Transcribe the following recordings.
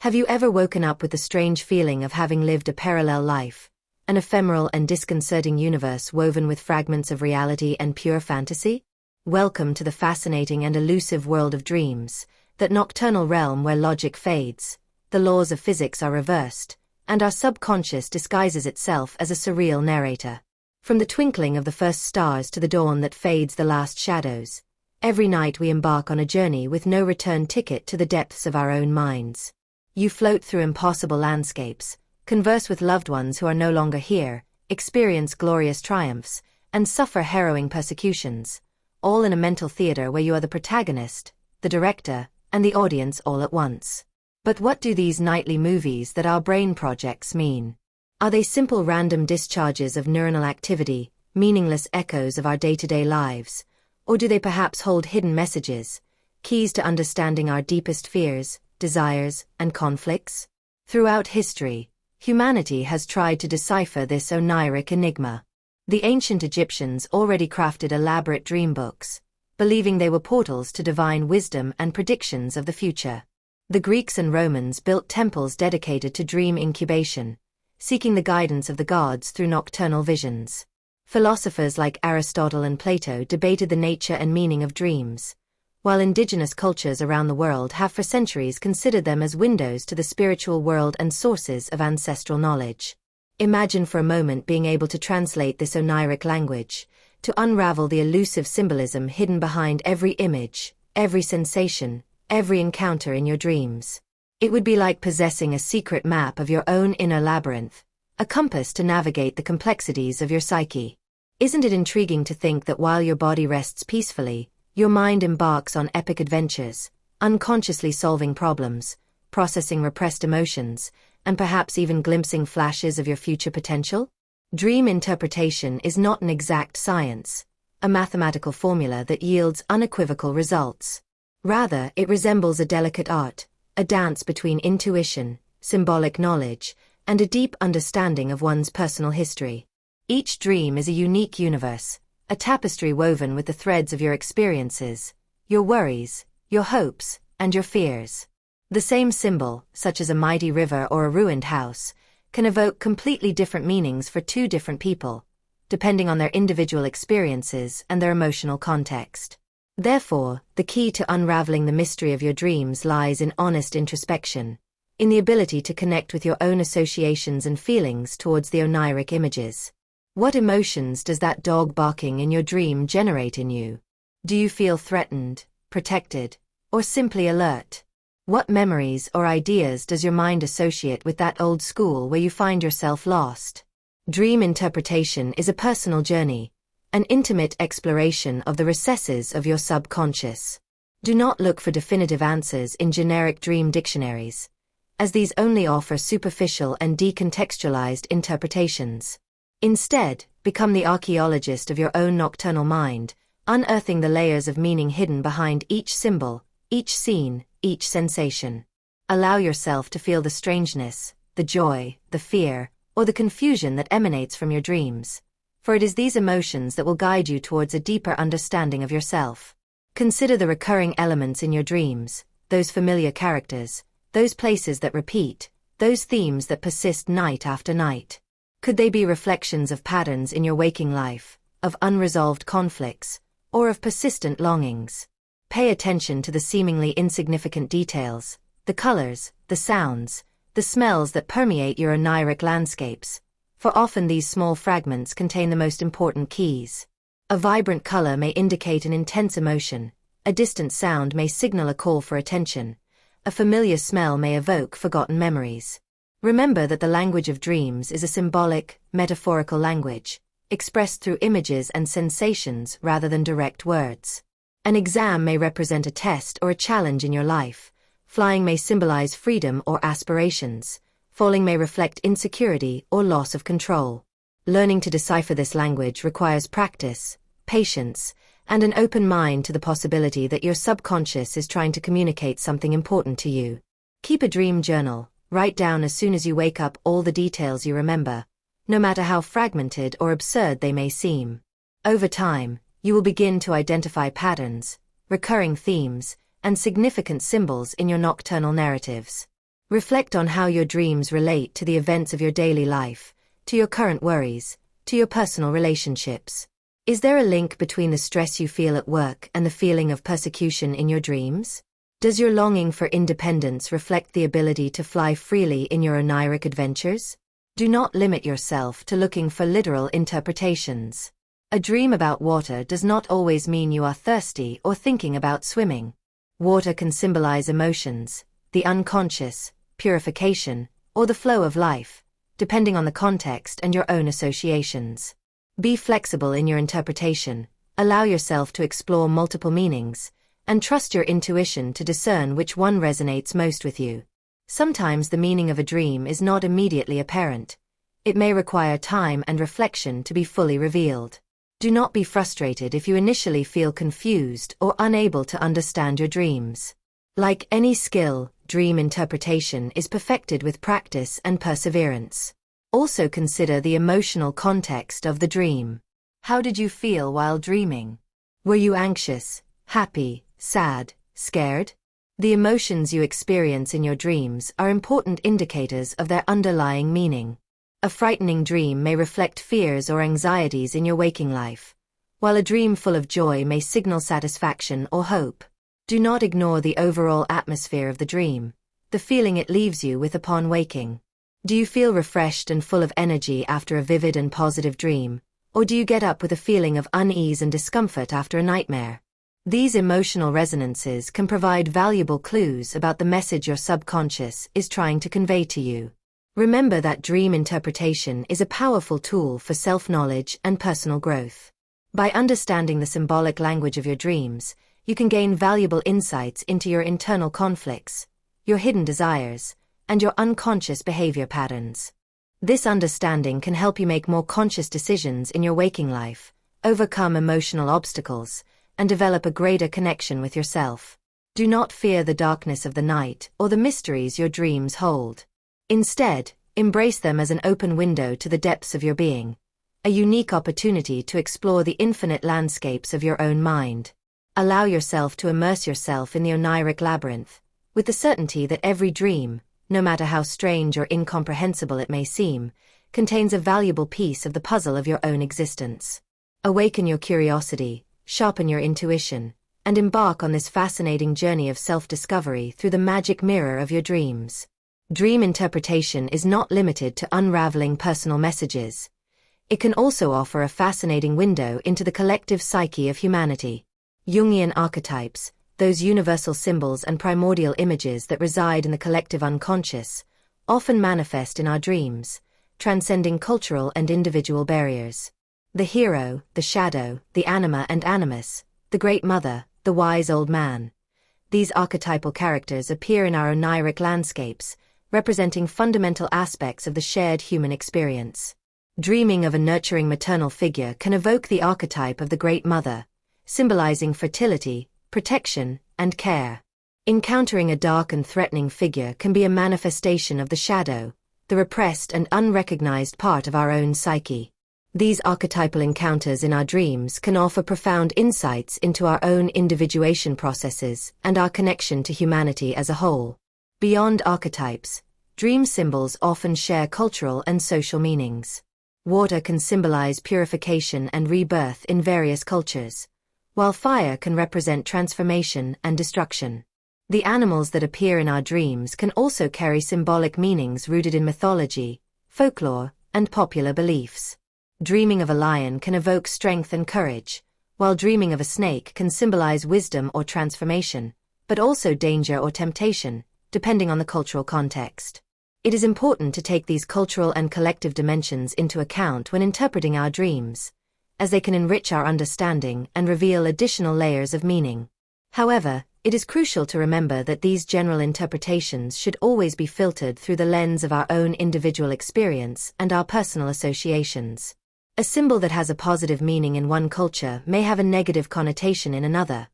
Have you ever woken up with the strange feeling of having lived a parallel life, an ephemeral and disconcerting universe woven with fragments of reality and pure fantasy? Welcome to the fascinating and elusive world of dreams, that nocturnal realm where logic fades, the laws of physics are reversed, and our subconscious disguises itself as a surreal narrator. From the twinkling of the first stars to the dawn that fades the last shadows, every night we embark on a journey with no return ticket to the depths of our own minds. You float through impossible landscapes, converse with loved ones who are no longer here, experience glorious triumphs, and suffer harrowing persecutions, all in a mental theater where you are the protagonist, the director, and the audience all at once. But what do these nightly movies that our brain projects mean? Are they simple random discharges of neuronal activity, meaningless echoes of our day-to-day lives, or do they perhaps hold hidden messages, keys to understanding our deepest fears, desires, and conflicts? Throughout history, humanity has tried to decipher this oniric enigma. The ancient Egyptians already crafted elaborate dream books, believing they were portals to divine wisdom and predictions of the future. The Greeks and Romans built temples dedicated to dream incubation, seeking the guidance of the gods through nocturnal visions. Philosophers like Aristotle and Plato debated the nature and meaning of dreams, while indigenous cultures around the world have for centuries considered them as windows to the spiritual world and sources of ancestral knowledge. Imagine for a moment being able to translate this oniric language, to unravel the elusive symbolism hidden behind every image, every sensation, every encounter in your dreams. It would be like possessing a secret map of your own inner labyrinth, a compass to navigate the complexities of your psyche. Isn't it intriguing to think that while your body rests peacefully, your mind embarks on epic adventures, unconsciously solving problems, processing repressed emotions, and perhaps even glimpsing flashes of your future potential? Dream interpretation is not an exact science, a mathematical formula that yields unequivocal results. Rather, it resembles a delicate art, a dance between intuition, symbolic knowledge, and a deep understanding of one's personal history. Each dream is a unique universe, a tapestry woven with the threads of your experiences, your worries, your hopes, and your fears. The same symbol, such as a mighty river or a ruined house, can evoke completely different meanings for two different people, depending on their individual experiences and their emotional context. Therefore, the key to unraveling the mystery of your dreams lies in honest introspection, in the ability to connect with your own associations and feelings towards the oniric images. What emotions does that dog barking in your dream generate in you? Do you feel threatened, protected, or simply alert? What memories or ideas does your mind associate with that old school where you find yourself lost? Dream interpretation is a personal journey, an intimate exploration of the recesses of your subconscious. Do not look for definitive answers in generic dream dictionaries, as these only offer superficial and decontextualized interpretations. Instead, become the archaeologist of your own nocturnal mind, unearthing the layers of meaning hidden behind each symbol, each scene, each sensation. Allow yourself to feel the strangeness, the joy, the fear, or the confusion that emanates from your dreams, for it is these emotions that will guide you towards a deeper understanding of yourself. Consider the recurring elements in your dreams, those familiar characters, those places that repeat, those themes that persist night after night. Could they be reflections of patterns in your waking life, of unresolved conflicts, or of persistent longings? Pay attention to the seemingly insignificant details, the colors, the sounds, the smells that permeate your oniric landscapes, for often these small fragments contain the most important keys. A vibrant color may indicate an intense emotion, a distant sound may signal a call for attention, a familiar smell may evoke forgotten memories. Remember that the language of dreams is a symbolic, metaphorical language, expressed through images and sensations rather than direct words. An exam may represent a test or a challenge in your life, flying may symbolize freedom or aspirations, falling may reflect insecurity or loss of control. Learning to decipher this language requires practice, patience, and an open mind to the possibility that your subconscious is trying to communicate something important to you. Keep a dream journal. Write down as soon as you wake up all the details you remember, no matter how fragmented or absurd they may seem. Over time, you will begin to identify patterns, recurring themes, and significant symbols in your nocturnal narratives. Reflect on how your dreams relate to the events of your daily life, to your current worries, to your personal relationships. Is there a link between the stress you feel at work and the feeling of persecution in your dreams? Does your longing for independence reflect the ability to fly freely in your oniric adventures? Do not limit yourself to looking for literal interpretations. A dream about water does not always mean you are thirsty or thinking about swimming. Water can symbolize emotions, the unconscious, purification, or the flow of life, depending on the context and your own associations. Be flexible in your interpretation, allow yourself to explore multiple meanings, and trust your intuition to discern which one resonates most with you. Sometimes the meaning of a dream is not immediately apparent. It may require time and reflection to be fully revealed. Do not be frustrated if you initially feel confused or unable to understand your dreams. Like any skill, dream interpretation is perfected with practice and perseverance. Also consider the emotional context of the dream. How did you feel while dreaming? Were you anxious, happy, sad, scared? The emotions you experience in your dreams are important indicators of their underlying meaning. A frightening dream may reflect fears or anxieties in your waking life, while a dream full of joy may signal satisfaction or hope. Do not ignore the overall atmosphere of the dream, the feeling it leaves you with upon waking. Do you feel refreshed and full of energy after a vivid and positive dream, or do you get up with a feeling of unease and discomfort after a nightmare? These emotional resonances can provide valuable clues about the message your subconscious is trying to convey to you. Remember that dream interpretation is a powerful tool for self-knowledge and personal growth. By understanding the symbolic language of your dreams, you can gain valuable insights into your internal conflicts, your hidden desires, and your unconscious behavior patterns. This understanding can help you make more conscious decisions in your waking life, overcome emotional obstacles, and develop a greater connection with yourself. Do not fear the darkness of the night or the mysteries your dreams hold. Instead, embrace them as an open window to the depths of your being, a unique opportunity to explore the infinite landscapes of your own mind. Allow yourself to immerse yourself in the oniric labyrinth, with the certainty that every dream, no matter how strange or incomprehensible it may seem, contains a valuable piece of the puzzle of your own existence. Awaken your curiosity, sharpen your intuition, and embark on this fascinating journey of self-discovery through the magic mirror of your dreams. Dream interpretation is not limited to unraveling personal messages. It can also offer a fascinating window into the collective psyche of humanity. Jungian archetypes, those universal symbols and primordial images that reside in the collective unconscious, often manifest in our dreams, transcending cultural and individual barriers. The hero, the shadow, the anima and animus, the great mother, the wise old man. These archetypal characters appear in our oniric landscapes, representing fundamental aspects of the shared human experience. Dreaming of a nurturing maternal figure can evoke the archetype of the Great Mother, symbolizing fertility, protection, and care. Encountering a dark and threatening figure can be a manifestation of the shadow, the repressed and unrecognized part of our own psyche. These archetypal encounters in our dreams can offer profound insights into our own individuation processes and our connection to humanity as a whole. Beyond archetypes, dream symbols often share cultural and social meanings. Water can symbolize purification and rebirth in various cultures, while fire can represent transformation and destruction. The animals that appear in our dreams can also carry symbolic meanings rooted in mythology, folklore, and popular beliefs. Dreaming of a lion can evoke strength and courage, while dreaming of a snake can symbolize wisdom or transformation, but also danger or temptation, depending on the cultural context. It is important to take these cultural and collective dimensions into account when interpreting our dreams, as they can enrich our understanding and reveal additional layers of meaning. However, it is crucial to remember that these general interpretations should always be filtered through the lens of our own individual experience and our personal associations. A symbol that has a positive meaning in one culture may have a negative connotation in another,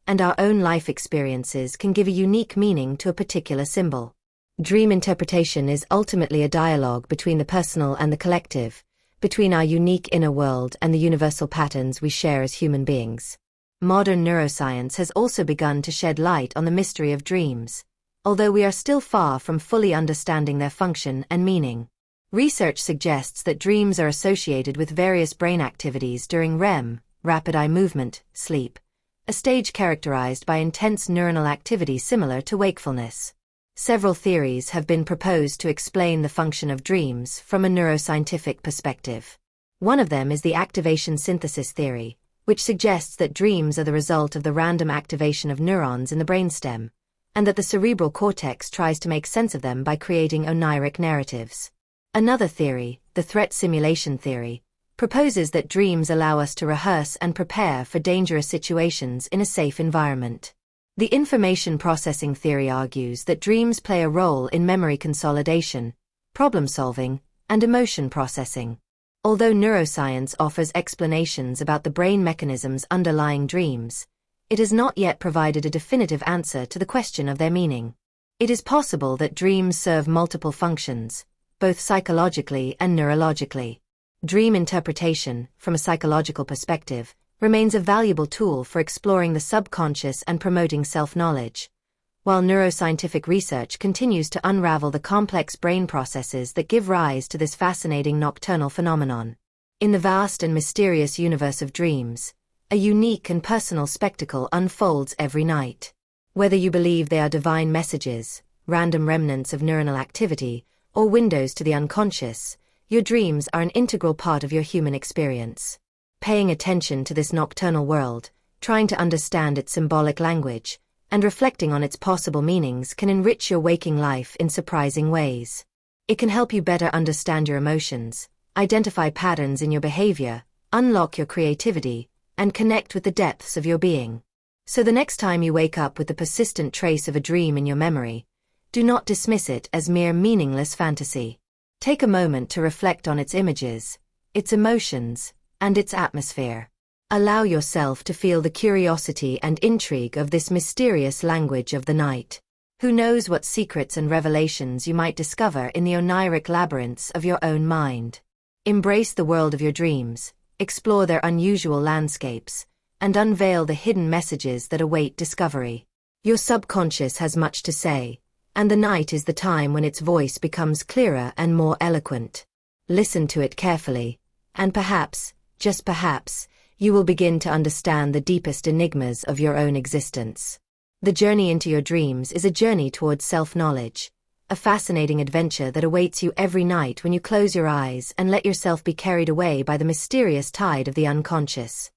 and our own life experiences can give a unique meaning to a particular symbol. Dream interpretation is ultimately a dialogue between the personal and the collective, between our unique inner world and the universal patterns we share as human beings. Modern neuroscience has also begun to shed light on the mystery of dreams, although we are still far from fully understanding their function and meaning. Research suggests that dreams are associated with various brain activities during REM, rapid eye movement, sleep, a stage characterized by intense neuronal activity similar to wakefulness. Several theories have been proposed to explain the function of dreams from a neuroscientific perspective. One of them is the activation synthesis theory, which suggests that dreams are the result of the random activation of neurons in the brainstem, and that the cerebral cortex tries to make sense of them by creating oniric narratives. Another theory, the threat simulation theory, proposes that dreams allow us to rehearse and prepare for dangerous situations in a safe environment. The information processing theory argues that dreams play a role in memory consolidation, problem solving, and emotion processing. Although neuroscience offers explanations about the brain mechanisms underlying dreams, it has not yet provided a definitive answer to the question of their meaning. It is possible that dreams serve multiple functions, both psychologically and neurologically. Dream interpretation, from a psychological perspective, remains a valuable tool for exploring the subconscious and promoting self-knowledge, while neuroscientific research continues to unravel the complex brain processes that give rise to this fascinating nocturnal phenomenon. In the vast and mysterious universe of dreams, a unique and personal spectacle unfolds every night. Whether you believe they are divine messages, random remnants of neuronal activity, or windows to the unconscious, your dreams are an integral part of your human experience. Paying attention to this nocturnal world, trying to understand its symbolic language, and reflecting on its possible meanings can enrich your waking life in surprising ways. It can help you better understand your emotions, identify patterns in your behavior, unlock your creativity, and connect with the depths of your being. So the next time you wake up with the persistent trace of a dream in your memory, do not dismiss it as mere meaningless fantasy. Take a moment to reflect on its images, its emotions, and its atmosphere. Allow yourself to feel the curiosity and intrigue of this mysterious language of the night. Who knows what secrets and revelations you might discover in the oniric labyrinths of your own mind. Embrace the world of your dreams, explore their unusual landscapes, and unveil the hidden messages that await discovery. Your subconscious has much to say, and the night is the time when its voice becomes clearer and more eloquent. Listen to it carefully, and perhaps, just perhaps, you will begin to understand the deepest enigmas of your own existence. The journey into your dreams is a journey towards self-knowledge, a fascinating adventure that awaits you every night when you close your eyes and let yourself be carried away by the mysterious tide of the unconscious.